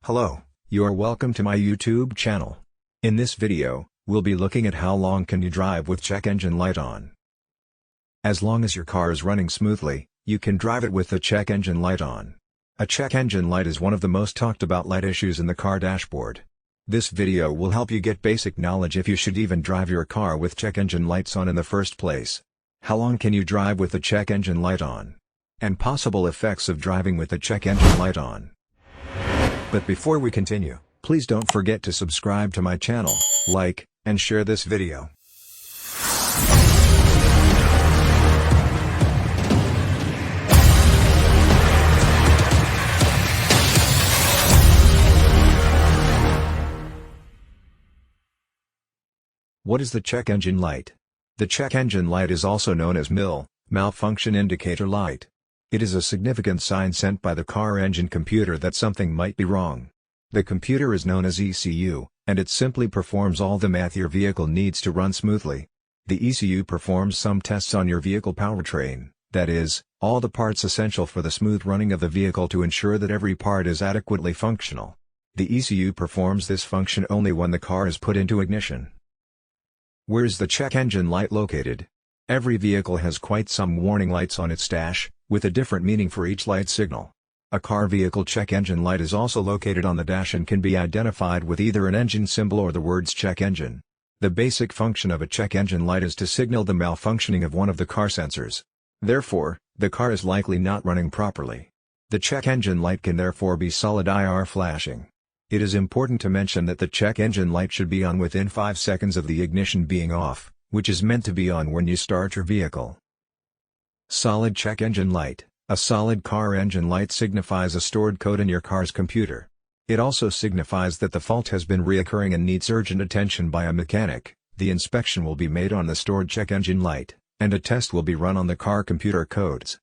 Hello, you are welcome to my YouTube channel. In this video, we'll be looking at how long can you drive with check engine light on. As long as your car is running smoothly, you can drive it with the check engine light on. A check engine light is one of the most talked about light issues in the car dashboard. This video will help you get basic knowledge if you should even drive your car with check engine lights on in the first place. How long can you drive with the check engine light on? And possible effects of driving with the check engine light on. But before we continue, please don't forget to subscribe to my channel, like, and share this video. What is the check engine light? The check engine light is also known as malfunction indicator light. It is a significant sign sent by the car engine computer that something might be wrong. The computer is known as ECU, and it simply performs all the math your vehicle needs to run smoothly. The ECU performs some tests on your vehicle powertrain, that is, all the parts essential for the smooth running of the vehicle to ensure that every part is adequately functional. The ECU performs this function only when the car is put into ignition. Where is the check engine light located? Every vehicle has quite some warning lights on its dash, with a different meaning for each light signal. A car vehicle check engine light is also located on the dash and can be identified with either an engine symbol or the words check engine. The basic function of a check engine light is to signal the malfunctioning of one of the car sensors. Therefore, the car is likely not running properly. The check engine light can therefore be solid IR flashing. It is important to mention that the check engine light should be on within 5 seconds of the ignition being off, which is meant to be on when you start your vehicle. Solid check engine light. A solid car engine light signifies a stored code in your car's computer. It also signifies that the fault has been reoccurring and needs urgent attention by a mechanic. The inspection will be made on the stored check engine light, and a test will be run on the car computer codes.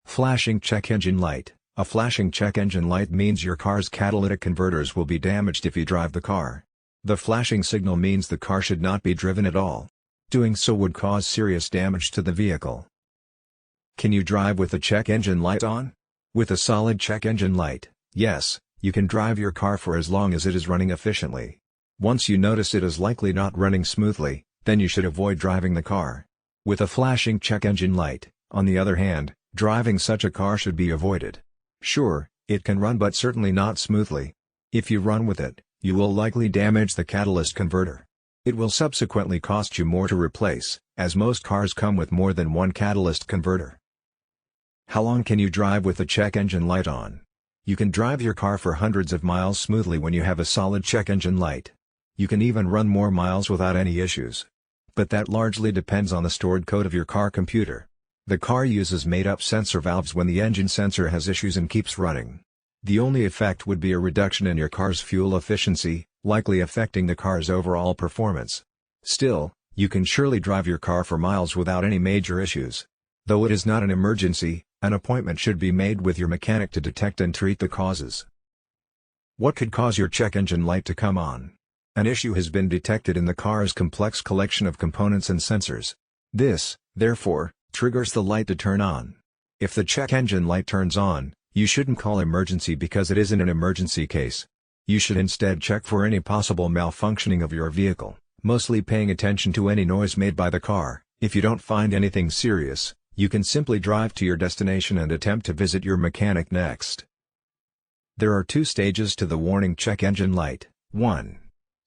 Flashing check engine light. A flashing check engine light means your car's catalytic converters will be damaged if you drive the car. The flashing signal means the car should not be driven at all. Doing so would cause serious damage to the vehicle. Can you drive with the check engine light on? With a solid check engine light, yes, you can drive your car for as long as it is running efficiently. Once you notice it is likely not running smoothly, then you should avoid driving the car. With a flashing check engine light, on the other hand, driving such a car should be avoided. Sure, it can run but certainly not smoothly. If you run with it, you will likely damage the catalyst converter. It will subsequently cost you more to replace, as most cars come with more than one catalyst converter. How long can you drive with the check engine light on? You can drive your car for hundreds of miles smoothly when you have a solid check engine light. You can even run more miles without any issues. But that largely depends on the stored code of your car computer. The car uses made-up sensor valves when the engine sensor has issues and keeps running. The only effect would be a reduction in your car's fuel efficiency, likely affecting the car's overall performance. Still, you can surely drive your car for miles without any major issues. Though it is not an emergency, an appointment should be made with your mechanic to detect and treat the causes. What could cause your check engine light to come on? An issue has been detected in the car's complex collection of components and sensors. This, therefore, triggers the light to turn on. If the check engine light turns on, you shouldn't call emergency because it isn't an emergency case. You should instead check for any possible malfunctioning of your vehicle, mostly paying attention to any noise made by the car. If you don't find anything serious, you can simply drive to your destination and attempt to visit your mechanic next. There are 2 stages to the warning check engine light. 1.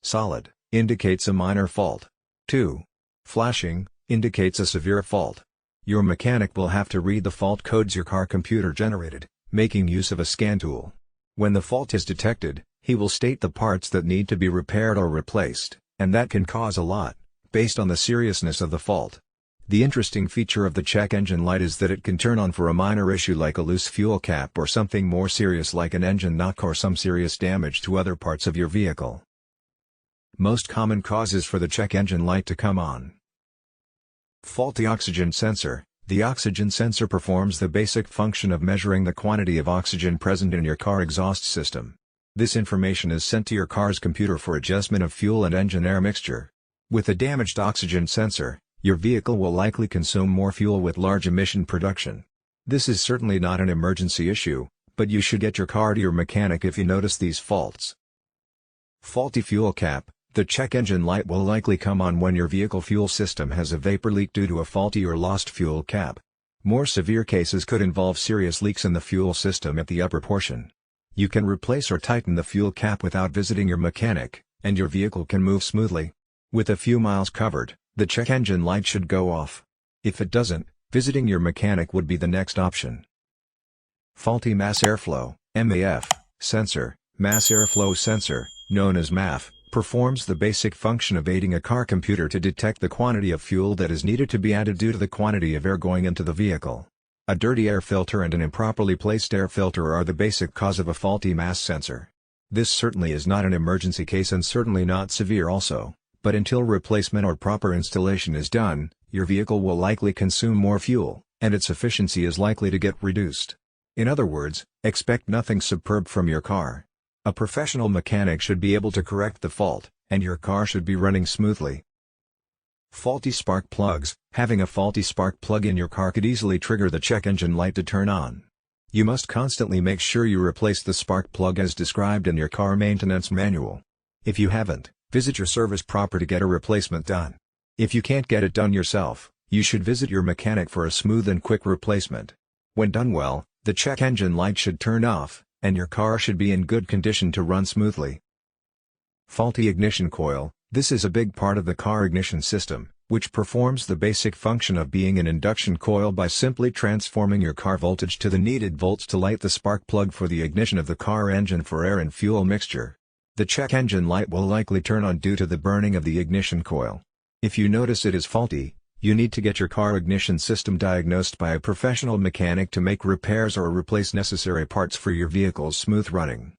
Solid, indicates a minor fault. 2. Flashing, indicates a severe fault. Your mechanic will have to read the fault codes your car computer generated, making use of a scan tool. When the fault is detected, he will state the parts that need to be repaired or replaced, and that can cause a lot, based on the seriousness of the fault. The interesting feature of the check engine light is that it can turn on for a minor issue like a loose fuel cap or something more serious like an engine knock or some serious damage to other parts of your vehicle. Most common causes for the check engine light to come on. Faulty oxygen sensor. The oxygen sensor performs the basic function of measuring the quantity of oxygen present in your car exhaust system. This information is sent to your car's computer for adjustment of fuel and engine air mixture. With a damaged oxygen sensor, your vehicle will likely consume more fuel with large emission production. This is certainly not an emergency issue, but you should get your car to your mechanic if you notice these faults. Faulty fuel cap. The check engine light will likely come on when your vehicle fuel system has a vapor leak due to a faulty or lost fuel cap. More severe cases could involve serious leaks in the fuel system at the upper portion. You can replace or tighten the fuel cap without visiting your mechanic, and your vehicle can move smoothly. With a few miles covered, the check engine light should go off. If it doesn't, visiting your mechanic would be the next option. Faulty mass airflow (MAF) sensor. Mass airflow sensor, known as MAF, performs the basic function of aiding a car computer to detect the quantity of fuel that is needed to be added due to the quantity of air going into the vehicle. A dirty air filter and an improperly placed air filter are the basic cause of a faulty mass sensor. This certainly is not an emergency case and certainly not severe also, but until replacement or proper installation is done, your vehicle will likely consume more fuel, and its efficiency is likely to get reduced. In other words, expect nothing superb from your car. A professional mechanic should be able to correct the fault, and your car should be running smoothly. Faulty spark plugs. Having a faulty spark plug in your car could easily trigger the check engine light to turn on. You must constantly make sure you replace the spark plug as described in your car maintenance manual. If you haven't, visit your service proper to get a replacement done. If you can't get it done yourself, you should visit your mechanic for a smooth and quick replacement. When done well, the check engine light should turn off, and your car should be in good condition to run smoothly. Faulty ignition coil. This is a big part of the car ignition system, which performs the basic function of being an induction coil by simply transforming your car voltage to the needed volts to light the spark plug for the ignition of the car engine for air and fuel mixture. The check engine light will likely turn on due to the burning of the ignition coil. If you notice it is faulty, you need to get your car ignition system diagnosed by a professional mechanic to make repairs or replace necessary parts for your vehicle's smooth running.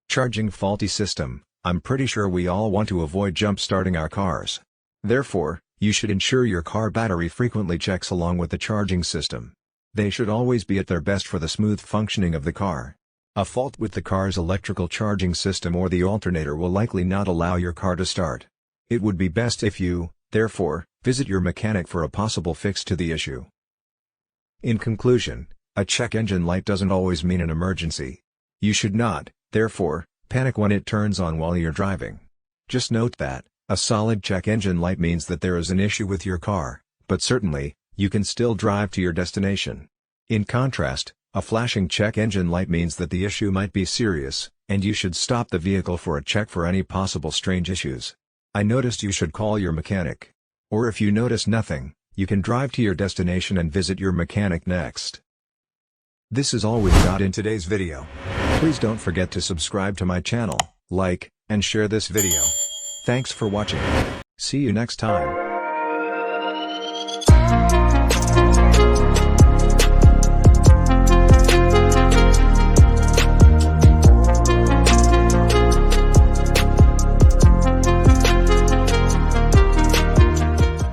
Charging faulty system. I'm pretty sure we all want to avoid jump-starting our cars. Therefore, you should ensure your car battery frequently checks along with the charging system. They should always be at their best for the smooth functioning of the car. A fault with the car's electrical charging system or the alternator will likely not allow your car to start. It would be best if you, therefore, visit your mechanic for a possible fix to the issue. In conclusion, a check engine light doesn't always mean an emergency. You should not, therefore, panic when it turns on while you're driving. Just note that a solid check engine light means that there is an issue with your car, but certainly, you can still drive to your destination. In contrast, a flashing check engine light means that the issue might be serious, and you should stop the vehicle for a check for any possible strange issues. I noticed you should call your mechanic. Or if you notice nothing, you can drive to your destination and visit your mechanic next. This is all we've got in today's video. Please don't forget to subscribe to my channel, like, and share this video. Thanks for watching. See you next time.